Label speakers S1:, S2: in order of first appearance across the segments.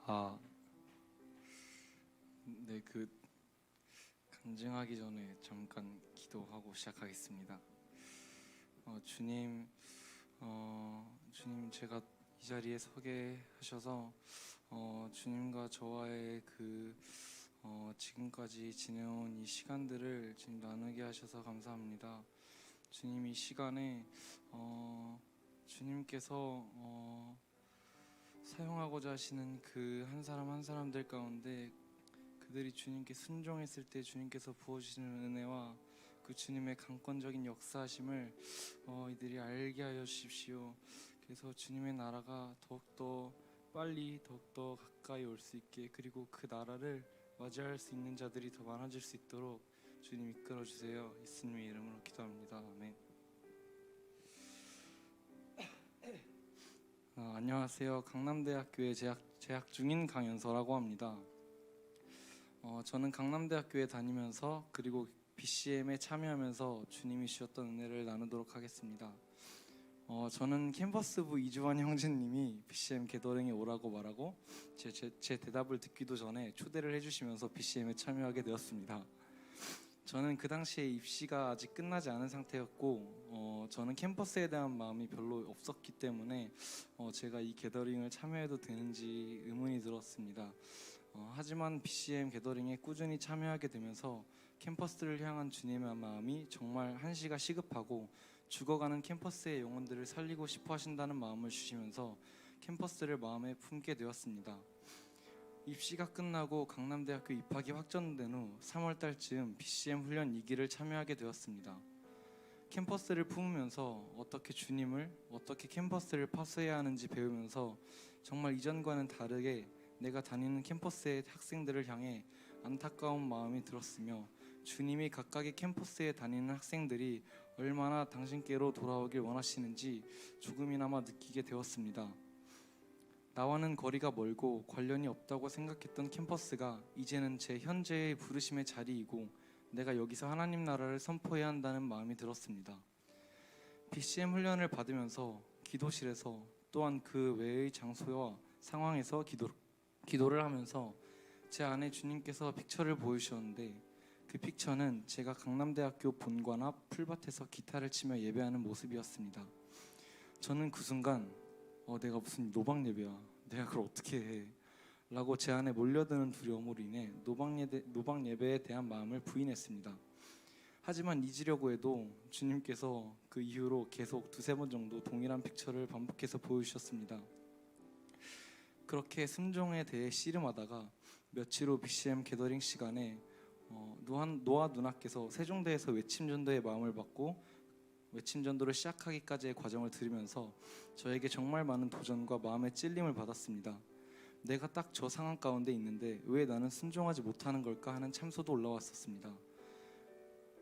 S1: 아, 네, 간증하기 전에 잠깐 기도하고 시작하겠습니다. 주님, 주님 제가 이 자리에 서게 하셔서 주님과 저와의 지금까지 지내온 이 시간들을 주님 나누게 하셔서 감사합니다. 주님 이 시간에 주님께서 사용하고자 하시는 그 한 사람 한 사람들 가운데 그들이 주님께 순종했을 때 주님께서 부어주시는 은혜와 그 주님의 강권적인 역사하심을 이들이 알게 하여 주십시오. 그래서 주님의 나라가 더욱더 빨리 더욱더 가까이 올 수 있게, 그리고 그 나라를 맞이할 수 있는 자들이 더 많아질 수 있도록 주님 이끌어 주세요. 예수님의 이름으로 기도합니다. 아멘. 안녕하세요. 강남대학교에 재학 중인 강연서라고 합니다. 저는 강남대학교에 다니면서 그리고 BCM에 참여하면서 주님이 주셨던 은혜를 나누도록 하겠습니다. 저는 캠퍼스부 이주환 형제님이 BCM 게더링에 오라고 말하고 제 대답을 듣기도 전에 초대를 해주시면서 BCM에 참여하게 되었습니다. 저는 그 당시에 입시가 아직 끝나지 않은 상태였고 저는 캠퍼스에 대한 마음이 별로 없었기 때문에 제가 이 게더링을 참여해도 되는지 의문이 들었습니다. 하지만 BCM 게더링에 꾸준히 참여하게 되면서 캠퍼스를 향한 주님의 마음이 정말 한시가 시급하고 죽어가는 캠퍼스의 영혼들을 살리고 싶어 하신다는 마음을 주시면서 캠퍼스를 마음에 품게 되었습니다. 입시가 끝나고 강남대학교 입학이 확정된 후 3월달쯤 BCM 훈련 2기를 참여하게 되었습니다. 캠퍼스를 품으면서 어떻게 주님을, 어떻게 캠퍼스를 파수해야 하는지 배우면서 정말 이전과는 다르게 내가 다니는 캠퍼스의 학생들을 향해 안타까운 마음이 들었으며, 주님이 각각의 캠퍼스에 다니는 학생들이 얼마나 당신께로 돌아오길 원하시는지 조금이나마 느끼게 되었습니다. 나와는 거리가 멀고 관련이 없다고 생각했던 캠퍼스가 이제는 제 현재의 부르심의 자리이고 내가 여기서 하나님 나라를 선포해야 한다는 마음이 들었습니다. BCM 훈련을 받으면서 기도실에서 또한 그 외의 장소와 상황에서 기도를 하면서 제 안에 주님께서 픽처를 보여주셨는데, 그 픽처는 제가 강남대학교 본관 앞 풀밭에서 기타를 치며 예배하는 모습이었습니다. 저는 그 순간 내가 무슨 노방 예배야, 내가 그걸 어떻게 해 라고 제 안에 몰려드는 두려움으로 인해 노방 예배에 대한 마음을 부인했습니다. 하지만 잊으려고 해도 주님께서 그 이후로 계속 두세 번 정도 동일한 픽처를 반복해서 보여주셨습니다. 그렇게 순종에 대해 씨름하다가 며칠 후 BCM 게더링 시간에 노아 누나께서 세종대에서 외침전도의 마음을 받고 외침전도를 시작하기까지의 과정을 들으면서 저에게 정말 많은 도전과 마음의 찔림을 받았습니다. 내가 딱 저 상황 가운데 있는데 왜 나는 순종하지 못하는 걸까 하는 참소도 올라왔었습니다.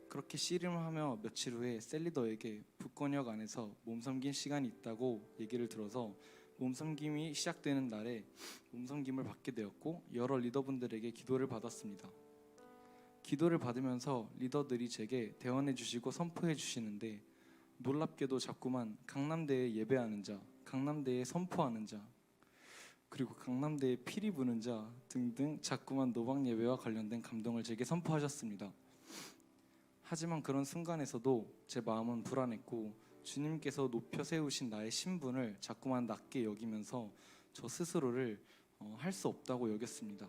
S1: 그렇게 씨름을 하며 며칠 후에 셀리더에게 북권역 안에서 몸섬긴 시간이 있다고 얘기를 들어서 몸섬김이 시작되는 날에 몸섬김을 받게 되었고, 여러 리더분들에게 기도를 받았습니다. 기도를 받으면서 리더들이 제게 대언해 주시고 선포해 주시는데, 놀랍게도 자꾸만 강남대에 예배하는 자, 강남대에 선포하는 자, 그리고 강남대에 피리 부는 자 등등 자꾸만 노방 예배와 관련된 감동을 제게 선포하셨습니다. 하지만 그런 순간에서도 제 마음은 불안했고 주님께서 높여 세우신 나의 신분을 자꾸만 낮게 여기면서 저 스스로를 할 수 없다고 여겼습니다.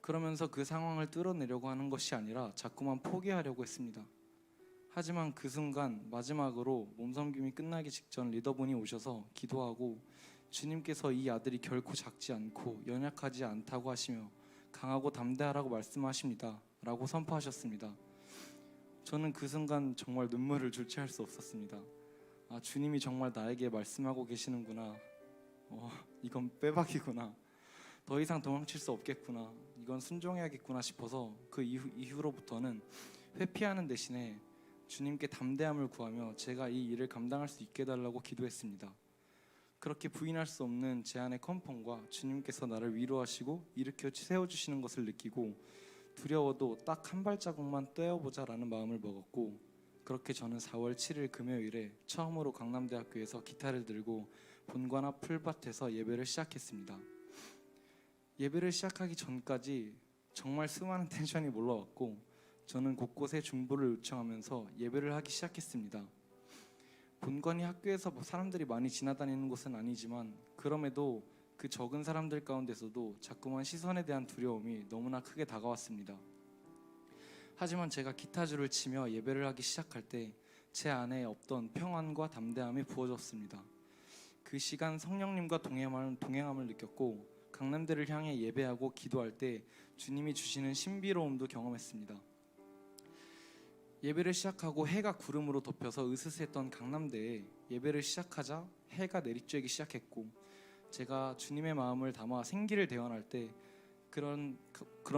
S1: 그러면서 그 상황을 뚫어내려고 하는 것이 아니라 자꾸만 포기하려고 했습니다. 하지만 그 순간 마지막으로 몸섬김이 끝나기 직전 리더분이 오셔서 기도하고 주님께서 이 아들이 결코 작지 않고 연약하지 않다고 하시며 강하고 담대하라고 말씀하십니다 라고 선포하셨습니다. 저는 그 순간 정말 눈물을 주체할 수 없었습니다. 주님이 정말 나에게 말씀하고 계시는구나. 이건 빼박이구나. 더 이상 도망칠 수 없겠구나. 이건 순종해야겠구나 싶어서 그 이후로부터는 회피하는 대신에 주님께 담대함을 구하며 제가 이 일을 감당할 수 있게 해달라고 기도했습니다. 그렇게 부인할 수 없는 제 안의 컨펌과 주님께서 나를 위로하시고 일으켜 세워주시는 것을 느끼고 두려워도 딱 한 발자국만 떼어보자라는 마음을 먹었고, 그렇게 저는 4월 7일 금요일에 처음으로 강남대학교에서 기타를 들고 본관 앞 풀밭에서 예배를 시작했습니다. 예배를 시작하기 전까지 정말 수많은 텐션이 올라왔고 저는 곳곳에 중보를 요청하면서 예배를 하기 시작했습니다. 본관이 학교에서 사람들이 많이 지나다니는 곳은 아니지만 그럼에도 그 적은 사람들 가운데서도 자꾸만 시선에 대한 두려움이 너무나 크게 다가왔습니다. 하지만 제가 기타줄을 치며 예배를 하기 시작할 때 제 안에 없던 평안과 담대함이 부어졌습니다. 그 시간 성령님과 동행함을 느꼈고 강남대를 향해 예배하고 기도할 때 주님이 주시는 신비로움도 경험했습니다. 예배를 시작하고 해가 구름으로 덮여서 으스스했던 강남대에 예배를 시작하자 해가 내리쬐기 시작했고 제가 주님의 마음을 담아 생기를 대원할 때 그런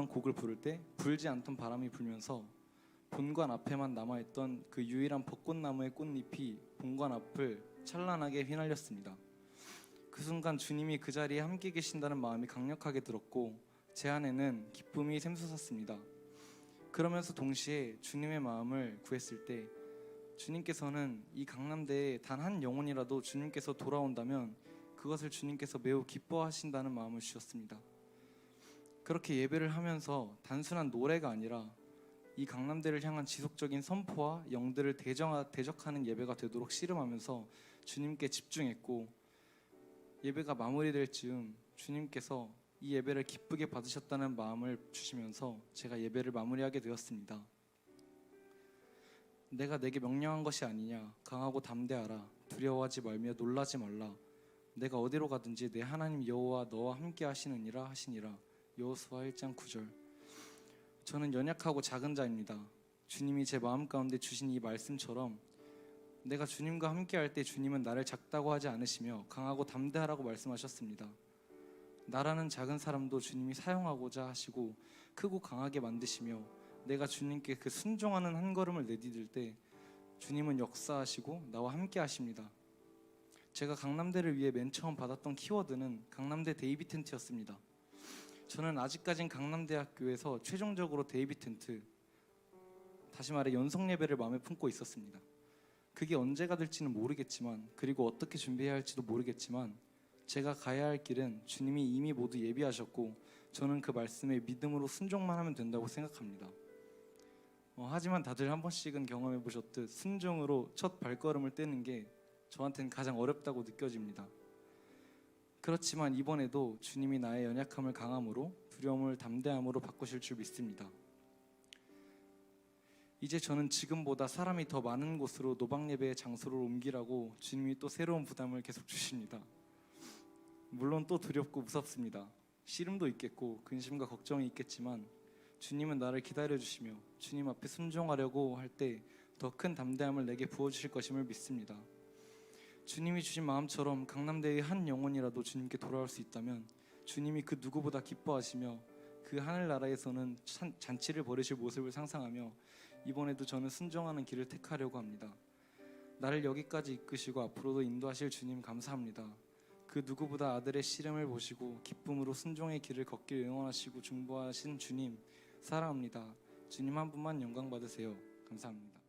S1: 곡을 부를 때 불지 않던 바람이 불면서 본관 앞에만 남아있던 그 유일한 벚꽃나무의 꽃잎이 본관 앞을 찬란하게 휘날렸습니다. 그 순간 주님이 그 자리에 함께 계신다는 마음이 강력하게 들었고 제 안에는 기쁨이 샘솟았습니다. 그러면서 동시에 주님의 마음을 구했을 때 주님께서는 이 강남대에 단 한 영혼이라도 주님께서 돌아온다면 그것을 주님께서 매우 기뻐하신다는 마음을 주셨습니다. 그렇게 예배를 하면서 단순한 노래가 아니라 이 강남대를 향한 지속적인 선포와 영들을 대적하는 예배가 되도록 씨름하면서 주님께 집중했고 예배가 마무리될 즈음 주님께서 이 예배를 기쁘게 받으셨다는 마음을 주시면서 제가 예배를 마무리하게 되었습니다. 내가 내게 명령한 것이 아니냐 강하고 담대하라 두려워하지 말며 놀라지 말라 내가 어디로 가든지 내 하나님 여호와 너와 함께 하시느니라 하시니라. 여호수아 1장 9절. 저는 연약하고 작은 자입니다. 주님이 제 마음 가운데 주신 이 말씀처럼 내가 주님과 함께 할 때 주님은 나를 작다고 하지 않으시며 강하고 담대하라고 말씀하셨습니다. 나라는 작은 사람도 주님이 사용하고자 하시고 크고 강하게 만드시며 내가 주님께 그 순종하는 한 걸음을 내디딜 때 주님은 역사하시고 나와 함께 하십니다. 제가 강남대를 위해 맨 처음 받았던 키워드는 강남대 데이비 텐트였습니다. 저는 아직까진 강남대학교에서 최종적으로 데이비 텐트, 다시 말해 연속 예배를 마음에 품고 있었습니다. 그게 언제가 될지는 모르겠지만 그리고 어떻게 준비해야 할지도 모르겠지만 제가 가야 할 길은 주님이 이미 모두 예비하셨고 저는 그 말씀에 믿음으로 순종만 하면 된다고 생각합니다. 하지만 다들 한 번씩은 경험해 보셨듯 순종으로 첫 발걸음을 떼는 게 저한테는 가장 어렵다고 느껴집니다. 그렇지만 이번에도 주님이 나의 연약함을 강함으로 두려움을 담대함으로 바꾸실 줄 믿습니다. 이제 저는 지금보다 사람이 더 많은 곳으로 노방 예배의 장소를 옮기라고 주님이 또 새로운 부담을 계속 주십니다. 물론 또 두렵고 무섭습니다. 씨름도 있겠고 근심과 걱정이 있겠지만 주님은 나를 기다려주시며 주님 앞에 순종하려고 할 때 더 큰 담대함을 내게 부어주실 것임을 믿습니다. 주님이 주신 마음처럼 강남대의 한 영혼이라도 주님께 돌아올 수 있다면 주님이 그 누구보다 기뻐하시며 그 하늘나라에서는 잔치를 벌이실 모습을 상상하며 이번에도 저는 순종하는 길을 택하려고 합니다. 나를 여기까지 이끄시고 앞으로도 인도하실 주님 감사합니다. 그 누구보다 아들의 시름을 보시고 기쁨으로 순종의 길을 걷길 응원하시고 중보하신 주님 사랑합니다. 주님 한 분만 영광 받으세요. 감사합니다.